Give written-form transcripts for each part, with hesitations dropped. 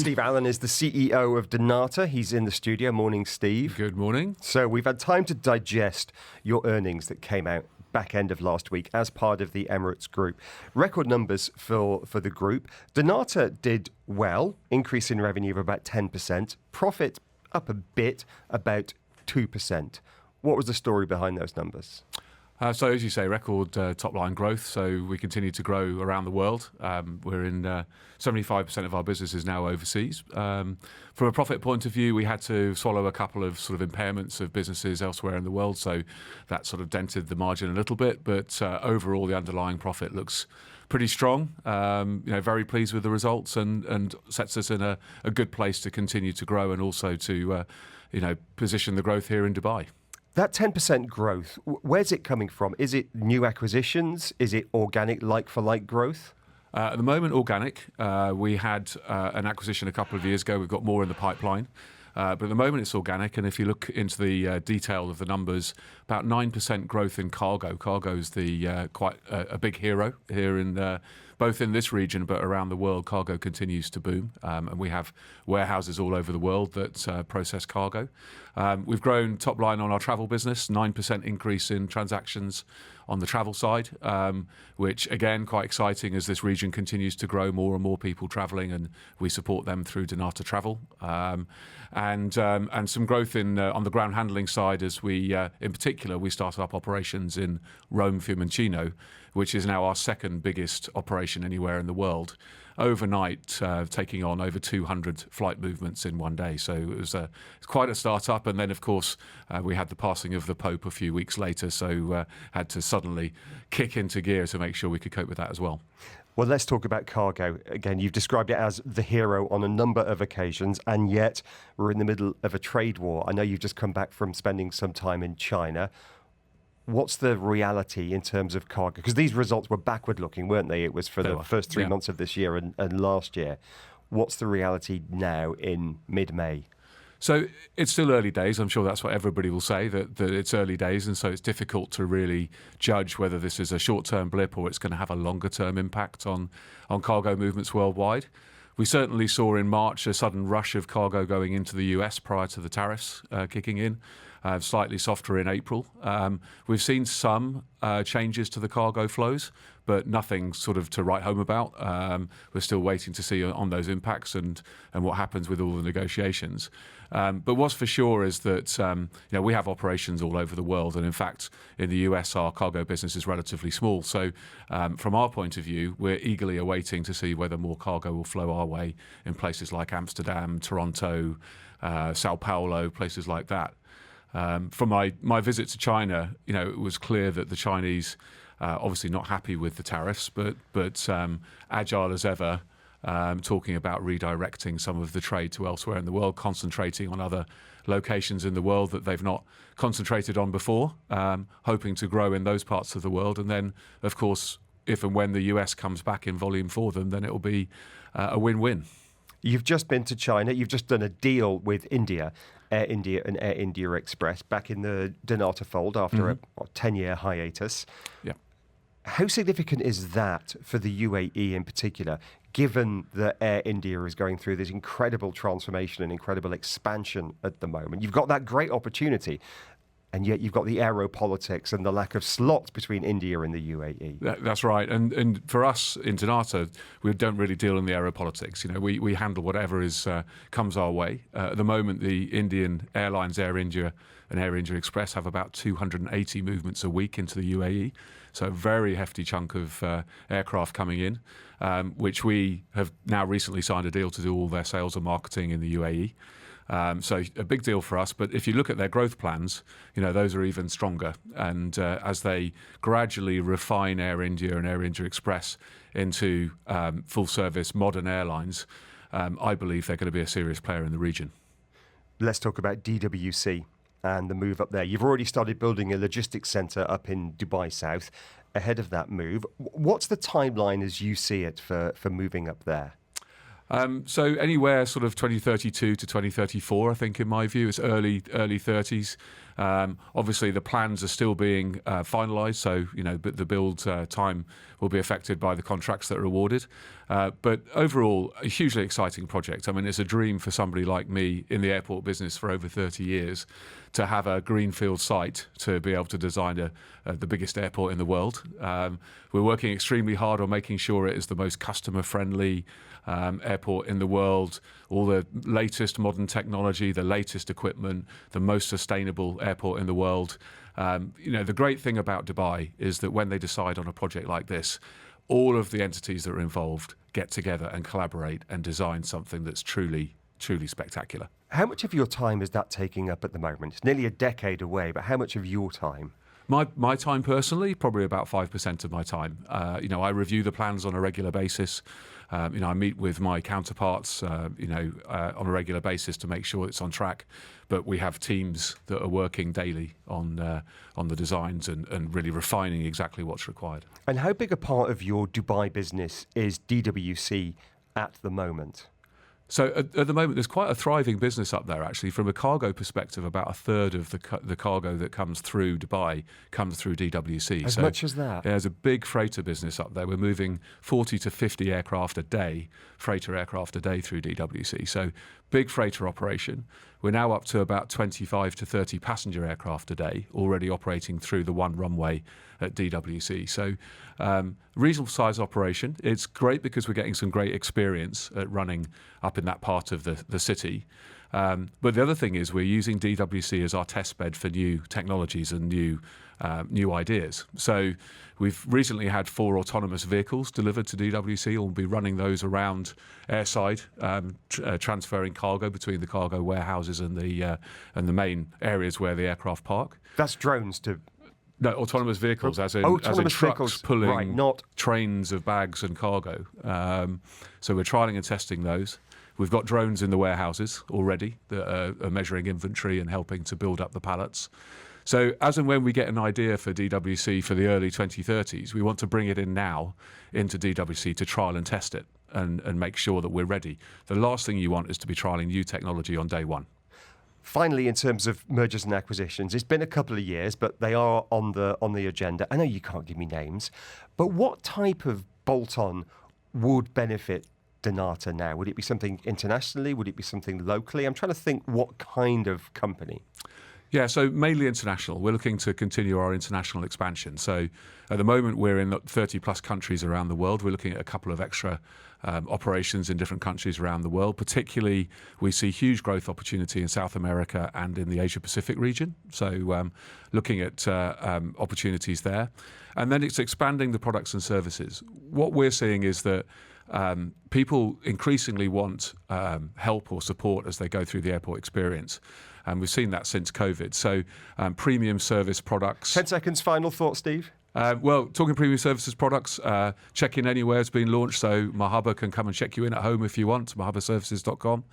Steve Allen is the CEO of Dnata. He's in the studio. Morning, Steve. Good morning. So we've had time to digest your earnings that came out back end of last week as part of the Emirates Group. Record numbers for the group. Dnata did well, increase in revenue of about 10%, profit up a bit, about 2%. What was the story behind those numbers? So as you say, record top-line growth. So we continue to grow around the world. We're in 75% of our business is now overseas. From a profit point of view, we had to swallow a couple of sort of impairments of businesses elsewhere in the world. So that sort of dented the margin a little bit. But overall, the underlying profit looks pretty strong. Very pleased with the results and sets us in a good place to continue to grow and also to position the growth here in Dubai. That 10% growth, where's it coming from? Is it new acquisitions? Is it organic, like-for-like growth? At the moment, organic. We had an acquisition a couple of years ago. We've got more in the pipeline. But at the moment, it's organic. And if you look into the detail of the numbers, about 9% growth in cargo. Cargo is quite a big hero here in both in this region, but around the world. Cargo continues to boom. And we have warehouses all over the world that process cargo. We've grown top line on our travel business, 9% increase in transactions on the travel side, which again, quite exciting as this region continues to grow, more and more people traveling, and we support them through Dnata Travel. And some growth on the ground handling side as we, in particular, we started up operations in Rome, Fiumicino, which is now our second biggest operation anywhere in the world. Overnight, taking on over 200 flight movements in one day. So it was quite a start-up. And then, of course, we had the passing of the Pope a few weeks later, so had to suddenly kick into gear to make sure we could cope with that as well. Well, let's talk about cargo. Again, you've described it as the hero on a number of occasions, and yet we're in the middle of a trade war. I know you've just come back from spending some time in China. What's the reality in terms of cargo? Because these results were backward-looking, weren't they? It was for the first 3 months of this year and last year. What's the reality now in mid-May? So it's still early days. I'm sure that's what everybody will say, that it's early days. And so it's difficult to really judge whether this is a short-term blip or it's going to have a longer-term impact on cargo movements worldwide. We certainly saw in March a sudden rush of cargo going into the US prior to the tariffs kicking in. Slightly softer in April. We've seen some changes to the cargo flows, but nothing sort of to write home about. We're still waiting to see on those impacts and what happens with all the negotiations. But what's for sure is that we have operations all over the world, and in fact, in the US, our cargo business is relatively small. So from our point of view, we're eagerly awaiting to see whether more cargo will flow our way in places like Amsterdam, Toronto, Sao Paulo, places like that. From my visit to China, it was clear that the Chinese obviously not happy with the tariffs, but agile as ever, talking about redirecting some of the trade to elsewhere in the world, concentrating on other locations in the world that they've not concentrated on before, hoping to grow in those parts of the world. And then, of course, if and when the US comes back in volume for them, then it will be a win-win. You've just been to China. You've just done a deal with India, Air India and Air India Express, back in the Dnata fold after a 10-year hiatus. Yeah. How significant is that for the UAE in particular, given that Air India is going through this incredible transformation and incredible expansion at the moment? You've got that great opportunity, and yet you've got the aeropolitics and the lack of slots between India and the UAE. That's right. And for us in Dnata, we don't really deal in the aeropolitics. We handle whatever comes our way. At the moment, the Indian airlines, Air India and Air India Express, have about 280 movements a week into the UAE. So a very hefty chunk of aircraft coming in, which we have now recently signed a deal to do all their sales and marketing in the UAE. So a big deal for us. But if you look at their growth plans, those are even stronger. And as they gradually refine Air India and Air India Express into full-service modern airlines, I believe they're going to be a serious player in the region. Let's talk about DWC and the move up there. You've already started building a logistics centre up in Dubai South ahead of that move. What's the timeline as you see it for moving up there? So anywhere sort of 2032 to 2034, I think, in my view, it's early 30s. Obviously, the plans are still being finalised, so but the build time will be affected by the contracts that are awarded. But overall, a hugely exciting project. I mean, it's a dream for somebody like me in the airport business for over 30 years to have a greenfield site to be able to design the biggest airport in the world. We're working extremely hard on making sure it is the most customer-friendly airport in the world, all the latest modern technology, the latest equipment, the most sustainable airport in the world. The great thing about Dubai is that when they decide on a project like this, all of the entities that are involved get together and collaborate and design something that's truly spectacular. How much of your time is that taking up at the moment? It's nearly a decade away, but how much of your time? My time personally, probably about 5% of my time. I review the plans on a regular basis. I meet with my counterparts, on a regular basis to make sure it's on track. But we have teams that are working daily on the designs and really refining exactly what's required. And how big a part of your Dubai business is DWC at the moment? So at the moment, there's quite a thriving business up there, actually. From a cargo perspective, about a third of the cargo that comes through Dubai comes through DWC. As much as that? There's a big freighter business up there. We're moving 40 to 50 aircraft a day, freighter aircraft a day through DWC. So big freighter operation. We're now up to about 25 to 30 passenger aircraft a day, already operating through the one runway at DWC. So reasonable size operation. It's great because we're getting some great experience at running up in that part of the city. But the other thing is we're using DWC as our test bed for new technologies and new ideas. So we've recently had 4 autonomous vehicles delivered to DWC, and we'll be running those around airside, transferring cargo between the cargo warehouses and the main areas where the aircraft park. That's drones to... No, autonomous vehicles, as in autonomous trucks vehicles, pulling right, not trains of bags and cargo. So we're trialling and testing those. We've got drones in the warehouses already that are measuring inventory and helping to build up the pallets. So as and when we get an idea for DWC for the early 2030s, we want to bring it in now into DWC to trial and test it and make sure that we're ready. The last thing you want is to be trialling new technology on day one. Finally, in terms of mergers and acquisitions, it's been a couple of years, but they are on the agenda. I know you can't give me names, but what type of bolt-on would benefit Dnata now? Would it be something internationally? Would it be something locally? I'm trying to think what kind of company. Yeah, so mainly international. We're looking to continue our international expansion. So at the moment, we're in 30 plus countries around the world. We're looking at a couple of extra operations in different countries around the world. Particularly, we see huge growth opportunity in South America and in the Asia Pacific region. So looking at opportunities there. And then it's expanding the products and services. What we're seeing is that people increasingly want help or support as they go through the airport experience. And we've seen that since COVID. So premium service products. 10 seconds, final thought, Steve. Well, talking premium services products, check-in anywhere has been launched. So Mahaba can come and check you in at home if you want, mahabaservices.com.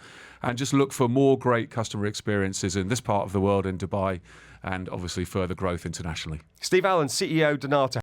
And just look for more great customer experiences in this part of the world, in Dubai, and obviously further growth internationally. Steve Allen, CEO, Dnata.